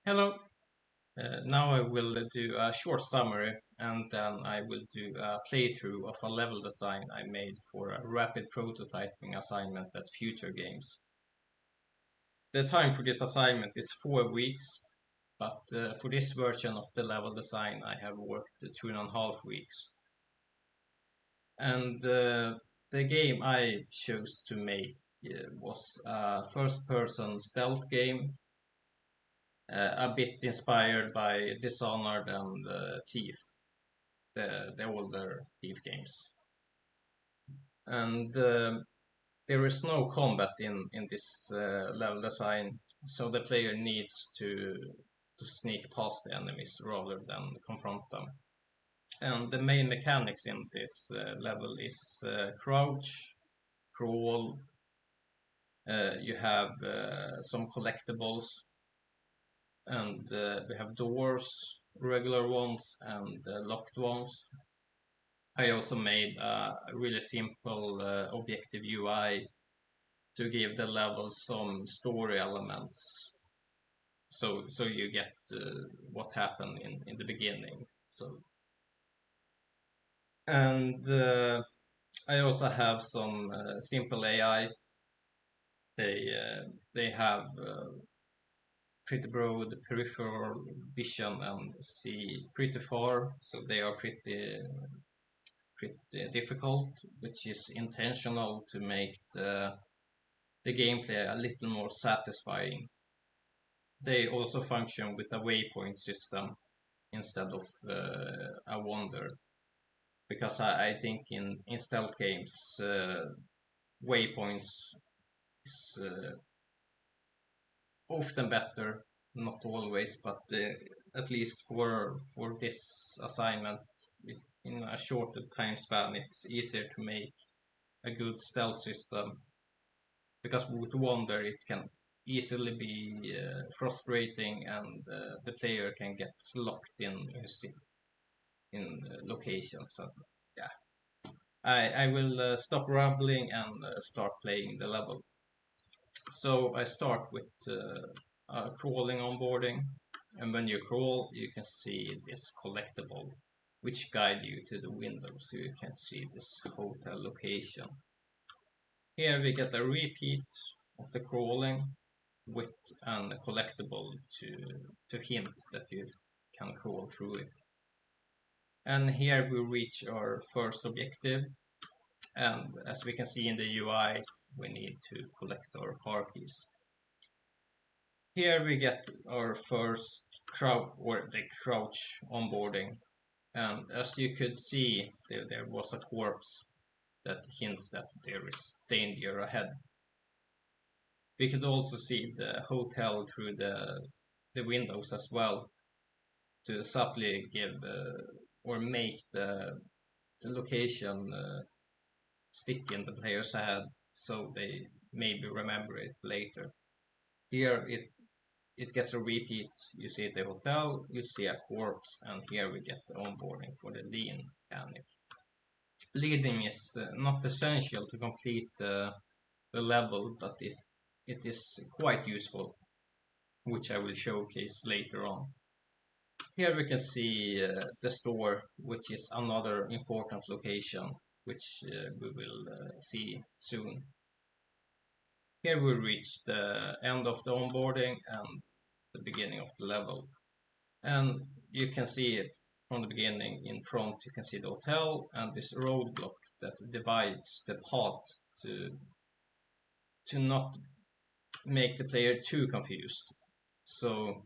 Hello. Now I will do a short summary and then I will do a playthrough of a level design I made for a rapid prototyping assignment at Future Games. The time for this assignment is 4 weeks, but for this version of the level design I have worked 2.5 weeks. And the game I chose to make was a first-person stealth game, a bit inspired by Dishonored and Thief, the older Thief games. And there is no combat in this level design, so the player needs to sneak past the enemies rather than confront them. And the main mechanics in this level is crouch, crawl. You have some collectibles, and we have doors, regular ones and locked ones. I also made a really simple objective UI to give the level some story elements. So you get what happened in the beginning. And I also have some simple AI. They have pretty broad peripheral vision and see pretty far, so they are pretty difficult, which is intentional to make the gameplay a little more satisfying. They also function with a waypoint system instead of a wonder, because I think in stealth games, waypoints is often better, not always, but at least for this assignment, in a shorter time span, it's easier to make a good stealth system, because with wonder it can easily be frustrating, and the player can get locked in locations. So yeah, I will stop rambling and start playing the level. So I start with crawling onboarding, and when you crawl you can see this collectible which guide you to the window, so you can see this hotel location. Here we get a repeat of the crawling with a collectible to hint that you can crawl through it. And here we reach our first objective, and as we can see in the UI, we need to collect our car keys. Here we get our first crouch onboarding, and as you could see, there was a corpse that hints that there is danger ahead. We could also see the hotel through the windows as well, to subtly give or make the location stick in the player's head, so they maybe remember it later. Here it gets a repeat. You see the hotel, you see a corpse, and here we get the onboarding for the lean mechanic. Leading is not essential to complete the level, but it is quite useful, which I will showcase later on. Here we can see the store, which is another important location, which we will see soon. Here we reach the end of the onboarding and the beginning of the level. And you can see it from the beginning. In front you can see the hotel and this roadblock that divides the path to not make the player too confused. So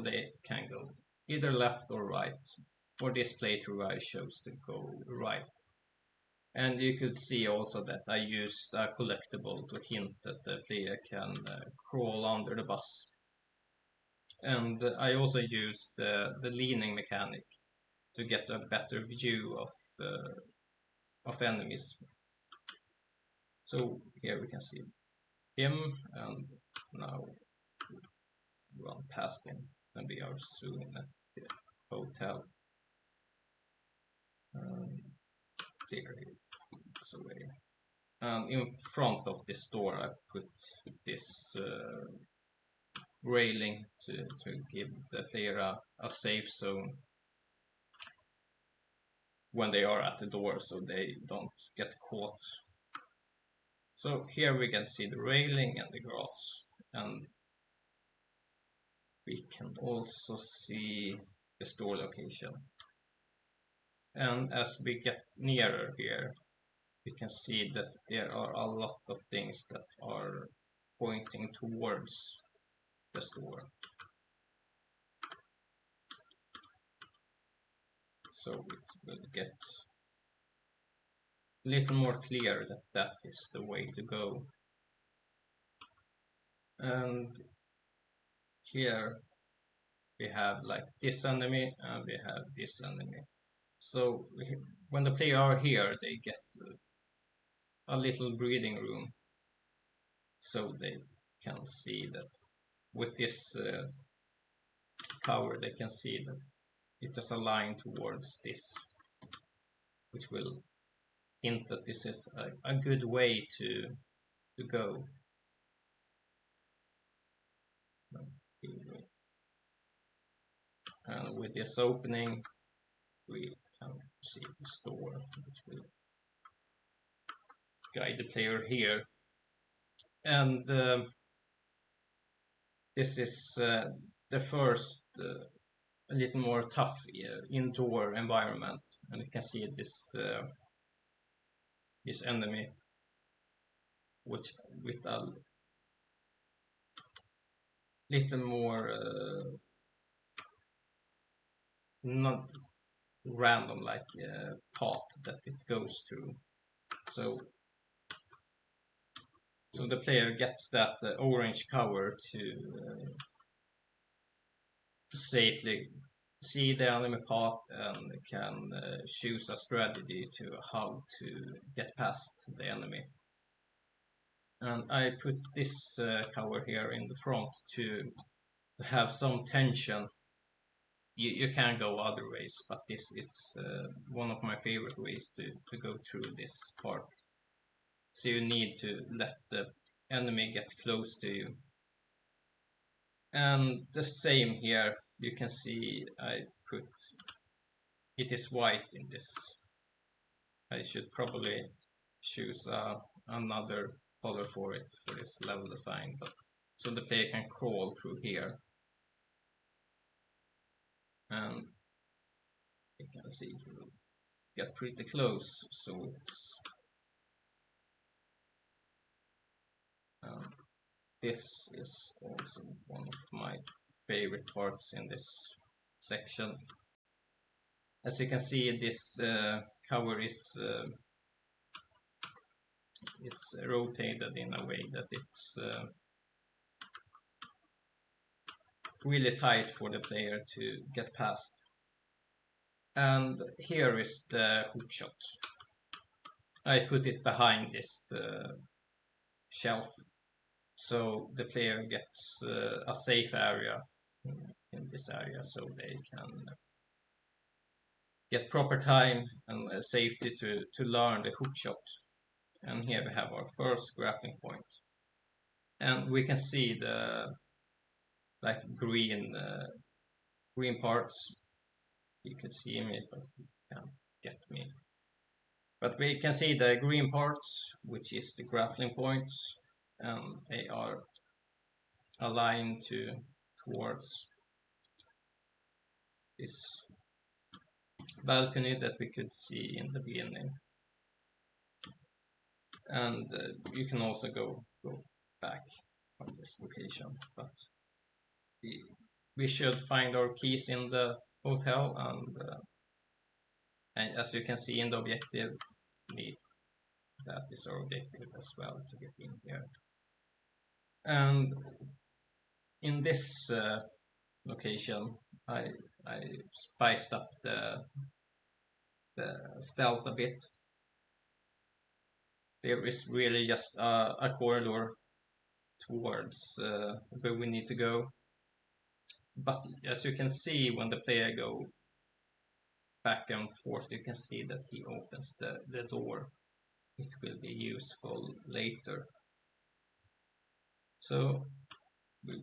they can go either left or right. For this playthrough I chose to go right. And you could see also that I used a collectible to hint that the player can crawl under the bus. And I also used the leaning mechanic to get a better view of enemies. So here we can see him, and now run past him, and we are soon at the hotel. Here he goes away. And in front of this door I put this railing to give the player a safe zone when they are at the door, so they don't get caught. So here we can see the railing and the grass, and we can also see the store location. And as we get nearer here, we can see that there are a lot of things that are pointing towards the store. So it will get a little more clear that that is the way to go. And here we have like this enemy and we have this enemy. So when the player are here, they get a little breathing room, so they can see that with this cover they can see that it is aligned towards this, which will hint that this is a good way to go. And with this opening we can see the store, which will guide the player here. And this is the first a little more tough indoor environment, and you can see this this enemy with a little more not random like path that it goes through. So the player gets that orange cover to safely see the enemy path and can choose a strategy to how to get past the enemy. And I put this cover here in the front to have some tension. You can go other ways, but this is one of my favorite ways to go through this part. So you need to let the enemy get close to you. And the same here, you can see I put it is white in this. I should probably choose another color for it for this level design, but so the player can crawl through here. And you can see he will get pretty close, so it's this is also one of my favorite parts in this section. As you can see, this cover is rotated in a way that it's really tight for the player to get past. And here is the hook shot. I put it behind this shelf, so the player gets a safe area in this area, so they can get proper time and safety to learn the hook shot. And here we have our first grappling point, and we can see the like green parts. You can see me, but you can't get me. But we can see the green parts, which is the grappling points, and they are aligned towards this balcony that we could see in the beginning. And you can also go back from this location, but we should find our keys in the hotel, and as you can see in the objective, that is our objective as well, to get in here. And in this location, I spiced up the stealth a bit. There is really just a corridor towards where we need to go. But as you can see, when the player go back and forth, you can see that he opens the door. It will be useful later. So we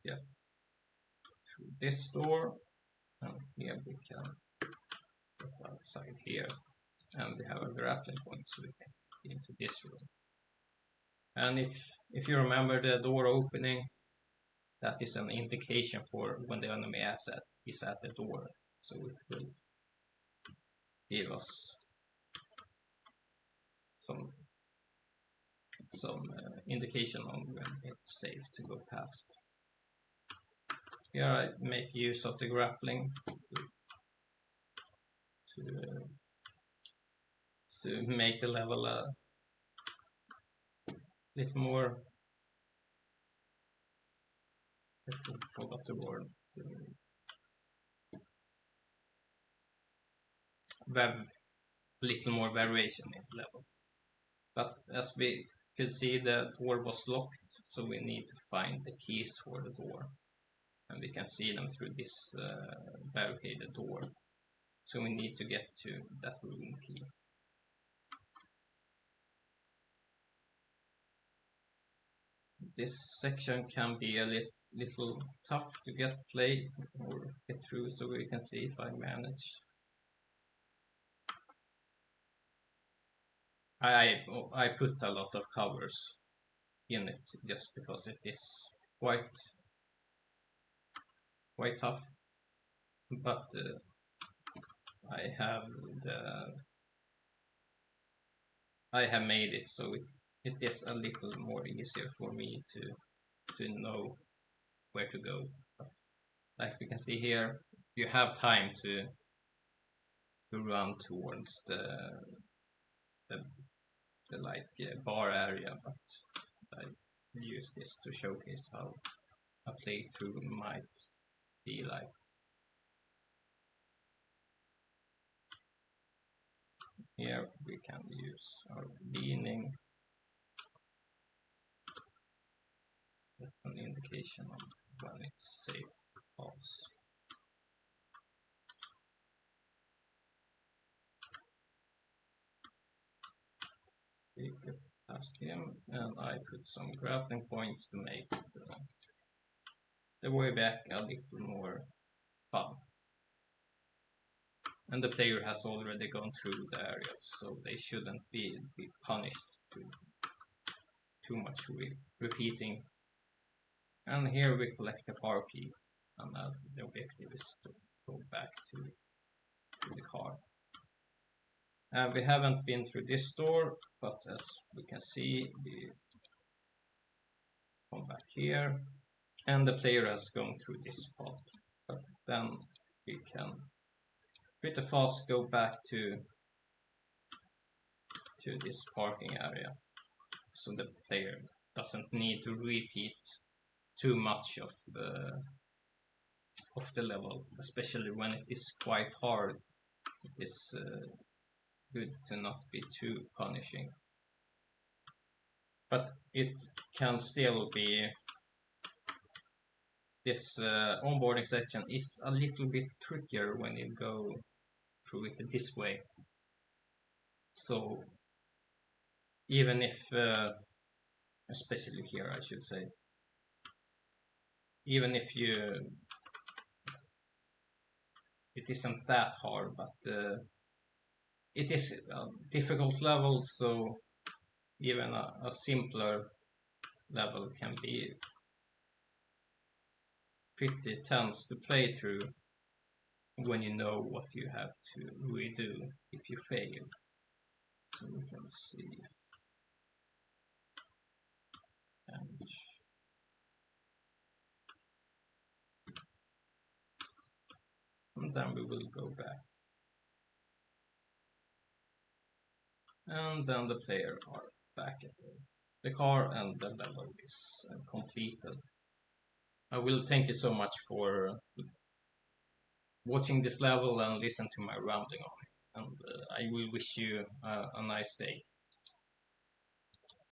get through this door, and here we can get outside here, and we have a grappling point so we can get into this room. And if you remember the door opening, that is an indication for when the enemy is at the door, so it will give us some indication on when it's safe to go past. Here I make use of the grappling to make the level a little more. I forgot the word. Little more variation in the level. But as we could see, the door was locked, so we need to find the keys for the door. And we can see them through this barricaded door. So we need to get to that room key. This section can be a little tough to get through, so we can see if I manage. I put a lot of covers in it just because it is quite tough, but I have made it so it is a little more easier for me to know where to go. Like we can see here, you have time to run towards the bar area, but I use this to showcase how a playthrough might be like. Here we can use our leaning, with an indication of when it's safe to pause. We get past him, and I put some grappling points to make the way back a little more fun. And the player has already gone through the areas, so they shouldn't be punished too much repeating. And here we collect the car key, and the objective is to go back to the car. We haven't been through this door, but as we can see, we come back here, and the player has gone through this spot. But then we can pretty fast go back to this parking area, so the player doesn't need to repeat too much of the level, especially when it is quite hard. It is good to not be too punishing, but it can still be. This onboarding section is a little bit trickier when you go through it this way. So even if, especially here I should say, even if it isn't that hard, but it is a difficult level, so even a simpler level can be pretty tense to play through when you know what you have to redo if you fail. So we can see damage. And then we will go back. And then the player are back at the car, and the level is completed. I will thank you so much for watching this level and listen to my rambling on it. And I will wish you a nice day.